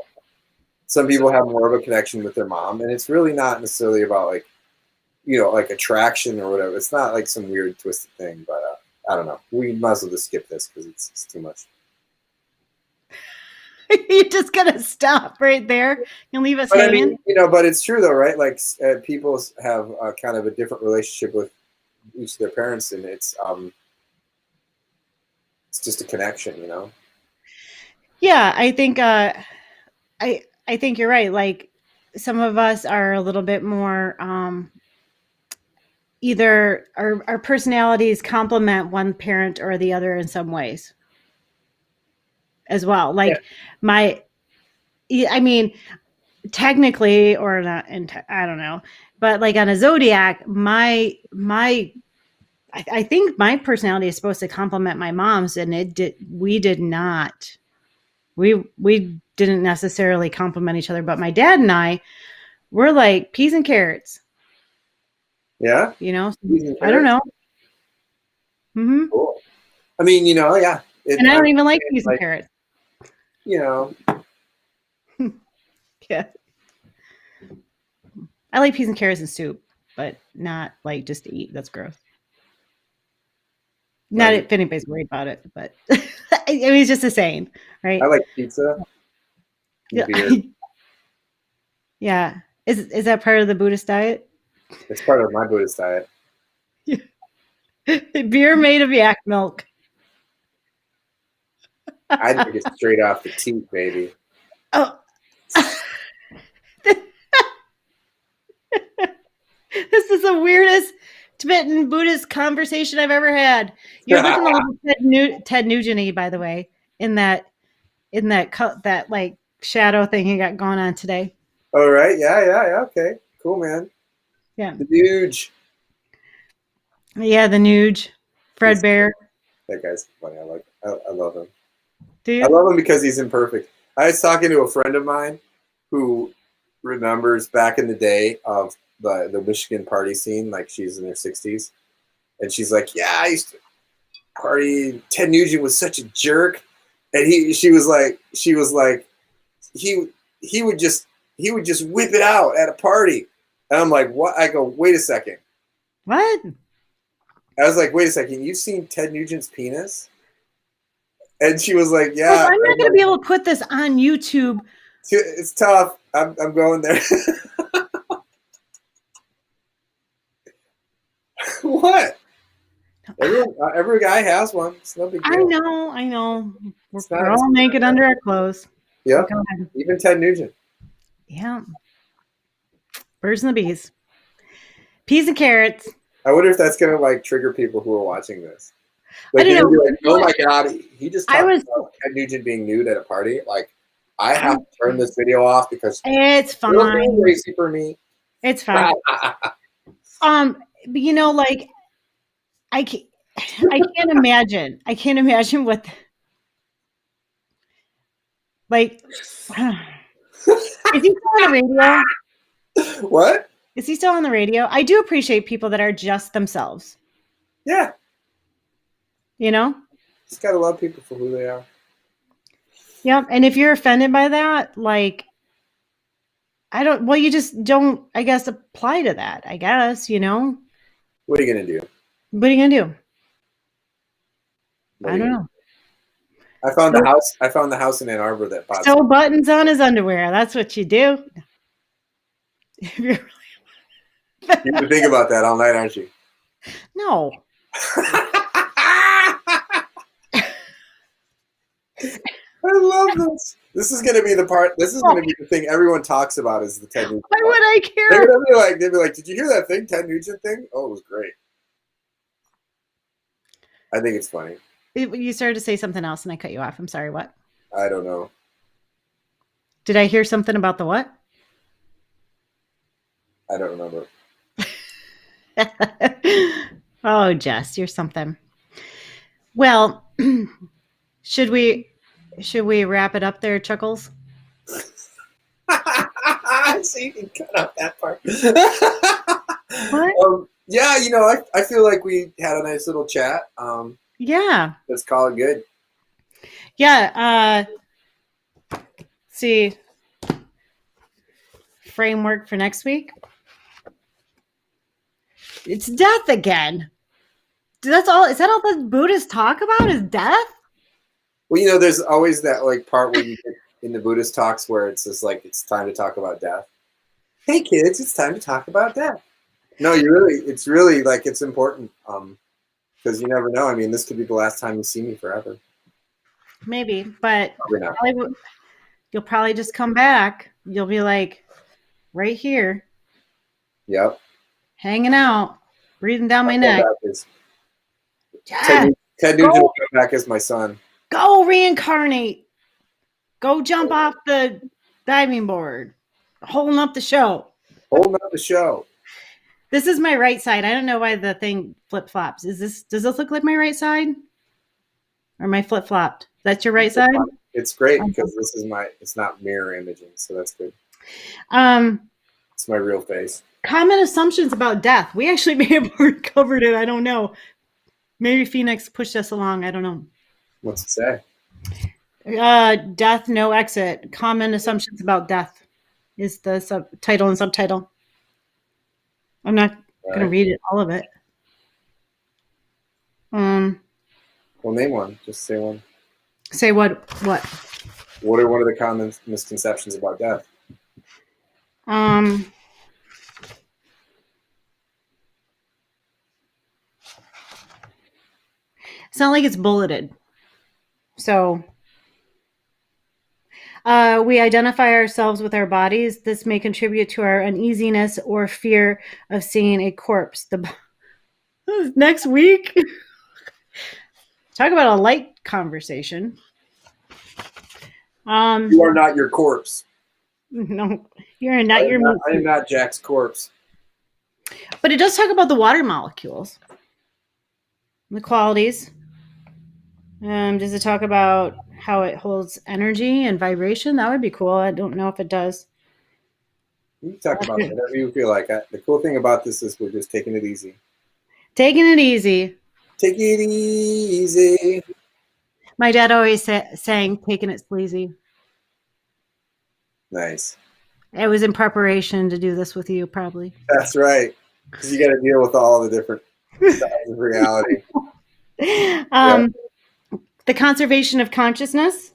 Some people have more of a connection with their mom, and it's really not necessarily about like, like attraction or whatever. It's not like some weird twisted thing, but I don't know. We might as well just skip this because it's too much. You're just gonna stop right there and leave us hanging. I mean, but it's true though, right? Like people have kind of a different relationship with each of their parents, and it's just a connection, Yeah, I think I think you're right. Like some of us are a little bit more either our personalities complement one parent or the other in some ways as well. Like I mean, technically or not, I don't know, but like on a zodiac, I think my personality is supposed to complement my mom's, and we did not. We didn't necessarily complement each other, but my dad and I were like peas and carrots. Yeah. I don't know. Mm-hmm. Cool. I mean, yeah. And I don't even like peas and carrots. Yeah. I like peas and carrots in soup, but not like just to eat. That's gross. Not if anybody's worried about it, but I mean, it's just a saying, right? I like pizza. Yeah. Is that part of the Buddhist diet? It's part of my Buddhist diet. Beer made of yak milk. I drink it straight off the teat, baby. Oh. This is the weirdest Tibetan Buddhist conversation I've ever had. You're looking a little Ted Nugent-y, by the way, in that like shadow thing you got going on today. All right. Yeah. Okay. Cool, man. Yeah. The Nuge. Yeah, the Nuge. Fred Bear. That guy's funny. I love him. Do you? I love him because he's imperfect. I was talking to a friend of mine who remembers back in the day of the Michigan party scene, like she's in her 60s, and she's like, "Yeah, I used to party. Ted Nugent was such a jerk," and she was like, he he would just whip it out at a party, and I'm like, what? I go, wait a second. What? I was like, wait a second, you've seen Ted Nugent's penis? And she was like, yeah. Like, I'm not going to be able to put this on YouTube. It's tough. I'm going there. What? Every guy has one. It's no big deal. I know. We're all naked under our clothes. Yeah. Even Ted Nugent. Yeah. Birds and the bees. Peas and carrots. I wonder if that's gonna like trigger people who are watching this. Like, I don't know. Like, oh my god, he just talked about Ted Nugent being nude at a party. Like, I have to turn this video off because it's fine. Crazy for me. It's fine. But you know, like, I can't imagine. I can't imagine what. Like, is he still on the radio? What? Is he still on the radio? I do appreciate people that are just themselves. Yeah. You know? Just gotta love people for who they are. Yeah. And if you're offended by that, like, you just don't, I guess, apply to that, I guess, you know? What are you gonna do? What are you gonna do? I don't know. I found the house. I found the house in Ann Arbor that bought. Sew buttons on his underwear. That's what you do. You've been thinking about that all night, aren't you? No. I love this. This is gonna be the part. This is gonna be the thing everyone talks about. Is the Ted Nugent? Why would I care? They'd be like, "Did you hear that thing, Ted Nugent thing? Oh, it was great." I think it's funny. You started to say something else, and I cut you off. I'm sorry. What? I don't know. Did I hear something about the what? I don't remember. Oh, Jess, you're something. Well, should we wrap it up there, Chuckles? So you can cut out that part. What? Yeah, you know, I feel like we had a nice little chat. Yeah. Let's call it good. Yeah. See. Framework for next week. It's death again. That's all. Is that all the Buddhists talk about? Is death? Well, you know, there's always that like part where you get in the Buddhist talks where it's just like it's time to talk about death. Hey kids, it's time to talk about death. No, it's really like it's important. Because you never know. I mean, this could be the last time you see me forever. Maybe, but you'll probably just come back. You'll be like right here. Yep. Hanging out, breathing down my neck. Ted Nugent will come back as my son. Go reincarnate. Go jump off the diving board. Holding up the show. Holding up the show. This is my right side. I don't know why the thing flip flops. Does this look like my right side? Or my flip flopped? That's your right side? It's great because this is it's not mirror imaging, so that's good. It's my real face. Common assumptions about death. We actually may have already covered it. I don't know. Maybe Phoenix pushed us along. I don't know. What's it say? Death, no exit. Common assumptions about death is the title and subtitle. I'm not going to read it, all of it. Well, name one. Just say one. Say what? What? What are one of the common misconceptions about death? It's not like it's bulleted. So we identify ourselves with our bodies. This may contribute to our uneasiness or fear of seeing a corpse. Next week. Talk about a light conversation. You are not your corpse. No, you're not your. I am not Jack's corpse. But it does talk about the water molecules, the qualities. Does it talk about how it holds energy and vibration? That would be cool. I don't know if it does. You can talk about whatever you feel like. The cool thing about this is we're just taking it easy. Taking it easy. Take it easy. My dad always sang "Taking It Sleazy." Nice. It was in preparation to do this with you, probably. That's right. Because you got to deal with all the different sides of reality. The conservation of consciousness.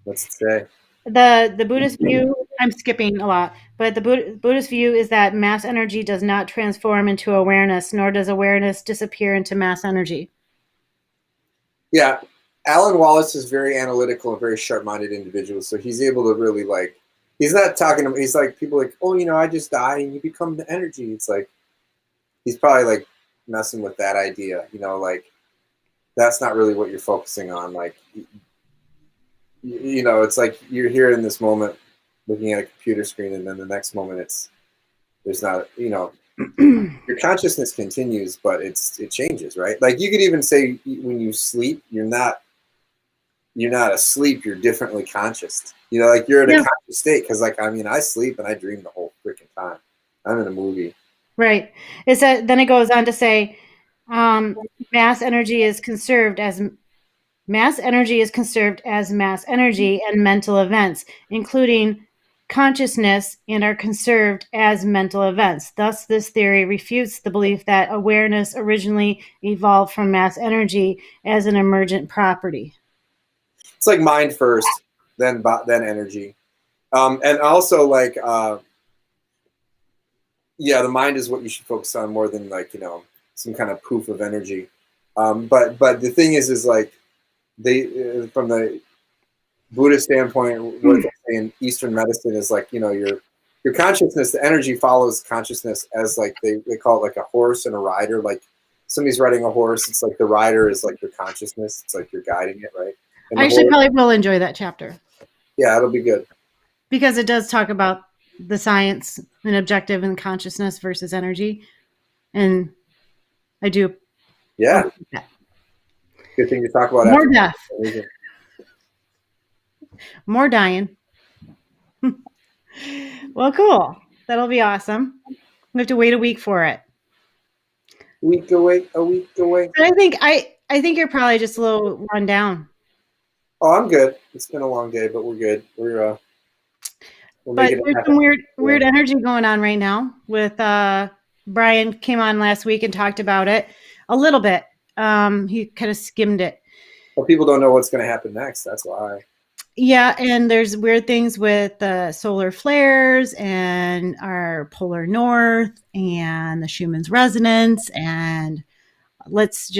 What's it say? The Buddhist view, I'm skipping a lot, but the Buddhist view is that mass energy does not transform into awareness, nor does awareness disappear into mass energy. Yeah. Alan Wallace is very analytical and very sharp-minded individual, so he's able to really like, he's not talking to, he's like, people like, oh, you know, I just die and you become the energy. It's like, he's probably like messing with that idea, you know, like, that's not really what you're focusing on. Like, you know, it's like you're here in this moment looking at a computer screen, and then the next moment there's not, you know, your consciousness continues, but it changes, right? Like you could even say when you sleep, you're not asleep, you're differently conscious. You know, like you're in a conscious state, because like, I mean, I sleep and I dream the whole freaking time. I'm in a movie. Right. Then it goes on to say, mass energy is conserved as mass energy and mental events, including consciousness, and are conserved as mental events. Thus, this theory refutes the belief that awareness originally evolved from mass energy as an emergent property. It's like mind first, then energy, and also like, yeah, the mind is what you should focus on more than like, you know, some kind of poof of energy. But the thing is like they from the Buddhist standpoint, what they say in Eastern medicine is like, you know, your consciousness, the energy follows consciousness, as like they call it like a horse and a rider. Like somebody's riding a horse, it's like the rider is like your consciousness. It's like you're guiding it, right? And I actually probably will enjoy that chapter. Yeah, it'll be good. Because it does talk about the science and objective and consciousness versus energy. And I do. Yeah. Good thing to talk about. More death. More dying. Well, cool. That'll be awesome. We have to wait a week for it. A week away. But I think you're probably just a little run down. Oh, I'm good. It's been a long day, but we're good. We'll but there's some weird energy going on right now with Brian came on last week and talked about it a little bit. He kind of skimmed it. Well, people don't know what's going to happen next. That's why. Yeah, and there's weird things with the solar flares and our polar north and the Schumann's resonance, and let's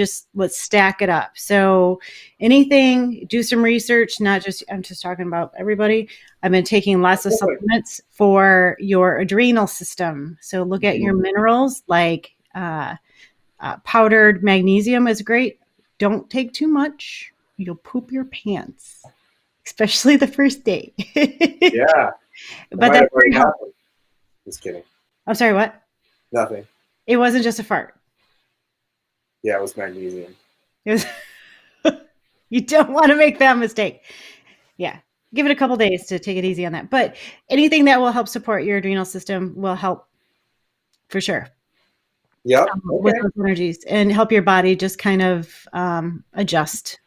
stack it up. So do some research, I'm just talking about everybody. I've been taking lots of supplements for your adrenal system. So look at your minerals, like powdered magnesium is great. Don't take too much. You'll poop your pants, especially the first day. Yeah. But that's very helpful. Just kidding. I'm sorry, what? Nothing. It wasn't just a fart. Yeah, it was magnesium. You don't want to make that mistake. Yeah. Give it a couple days to take it easy on that. But anything that will help support your adrenal system will help for sure. Yeah. With those energies, and help your body just kind of adjust.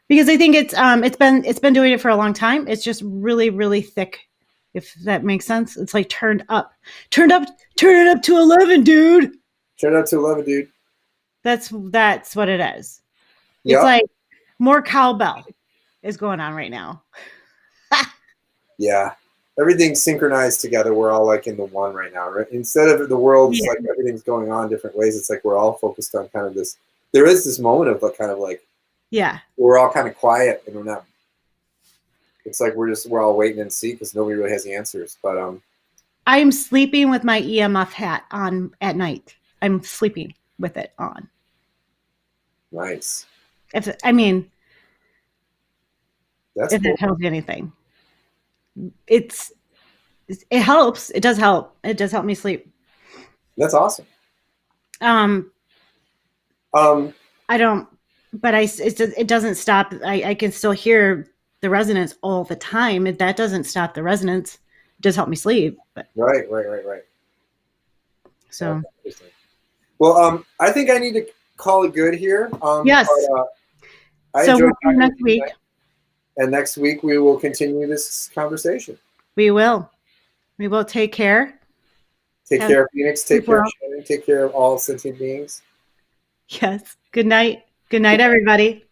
Because I think it's been doing it for a long time. It's just really, really thick, if that makes sense. It's like turn it up to 11, dude. Turn it up to 11, dude. That's what it is. Yep. It's like more cowbell is going on right now. Yeah. Everything's synchronized together. We're all like in the one right now, right? Instead of the world's like everything's going on different ways, it's like we're all focused on kind of this. There is this moment of like kind of like, yeah, we're all kind of quiet and we're not. It's like we're all waiting and see, because nobody really has the answers. But I'm sleeping with my EMF hat on at night. I'm sleeping with it on. Nice. If that tells you anything, it helps. It does help. It does help me sleep. That's awesome. I don't, but it doesn't stop. I can still hear the resonance all the time. That doesn't stop the resonance. does help me sleep. But Right. so Interesting. Well, I think I need to call it good here. yes. But, I So enjoyed we'll see you talking next with you week. tonight. And next week we will continue this conversation. We will. We will take care. Take care, Phoenix. Take care, well. Shannon. Take care of all sentient beings. Yes. Good night. Good night, everybody.